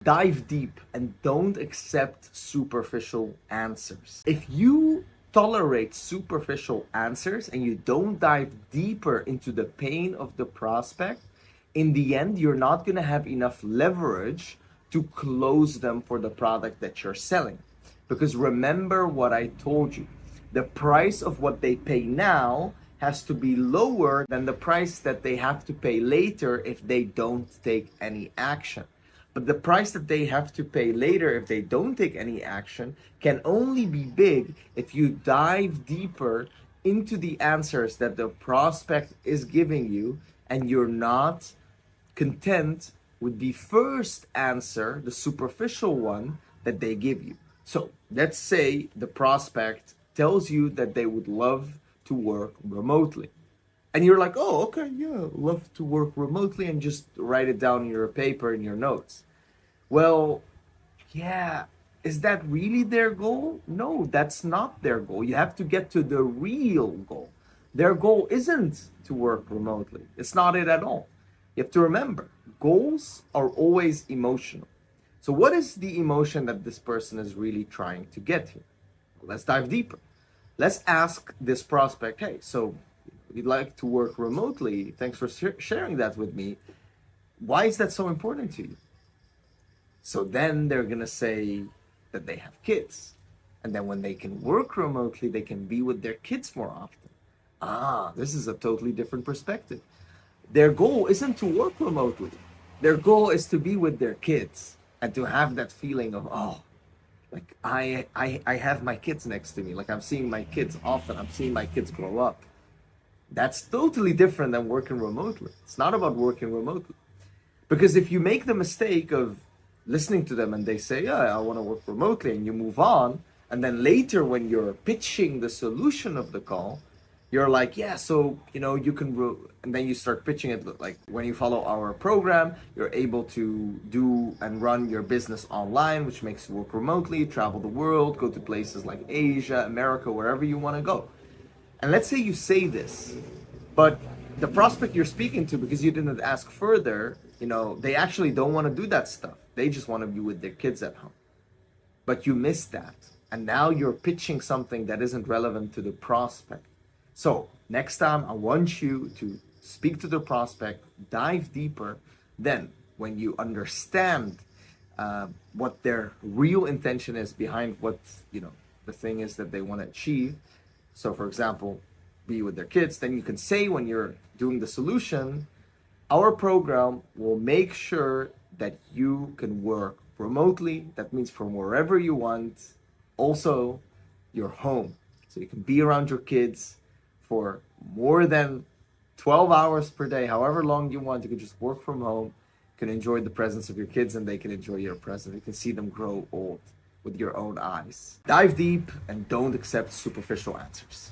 Dive deep and don't accept superficial answers. If you tolerate superficial answers and you don't dive deeper into the pain of the prospect, in the end, you're not going to have enough leverage to close them for the product that you're selling. Because remember what I told you, the price of what they pay now has to be lower than the price that they have to pay later if they don't take any action. But the price that they have to pay later if they don't take any action can only be big if you dive deeper into the answers that the prospect is giving you and you're not content with the first answer, the superficial one that they give you. So let's say the prospect tells you that they would love to work remotely. And you're like, oh, okay, yeah, love to work remotely, and just write it down in your paper in your notes. Well, yeah, is that really their goal? No, that's not their goal. You have to get to the real goal. Their goal isn't to work remotely. It's not it at all. You have to remember, goals are always emotional. So what is the emotion that this person is really trying to get here? Let's dive deeper. Let's ask this prospect, hey, so you'd like to work remotely. Thanks for sharing that with me. Why is that so important to you? So then they're going to say that they have kids. And then when they can work remotely, they can be with their kids more often. Ah, this is a totally different perspective. Their goal isn't to work remotely. Their goal is to be with their kids and to have that feeling of, oh, like I have my kids next to me. Like I'm seeing my kids often. I'm seeing my kids grow up. That's totally different than working remotely. It's not about working remotely. Because if you make the mistake of listening to them and they say, yeah, I want to work remotely, and you move on, and then later when you're pitching the solution of the call, you're like, yeah, so, you can, and then you start pitching it like, when you follow our program, you're able to do and run your business online, which makes you work remotely, travel the world, go to places like Asia, America, wherever you want to go. And let's say you say this, but the prospect you're speaking to, because you didn't ask further, they actually don't want to do that stuff. They just want to be with their kids at home. But you missed that. And now you're pitching something that isn't relevant to the prospect. So next time I want you to speak to the prospect, dive deeper. Then when you understand what their real intention is behind what, the thing is that they want to achieve. So for example, be with their kids, then you can say when you're doing the solution, our program will make sure that you can work remotely. That means from wherever you want, also your home. So you can be around your kids for more than 12 hours per day, however long you want. You can just work from home, you can enjoy the presence of your kids, and they can enjoy your presence. You can see them grow old with your own eyes. Dive deep and don't accept superficial answers.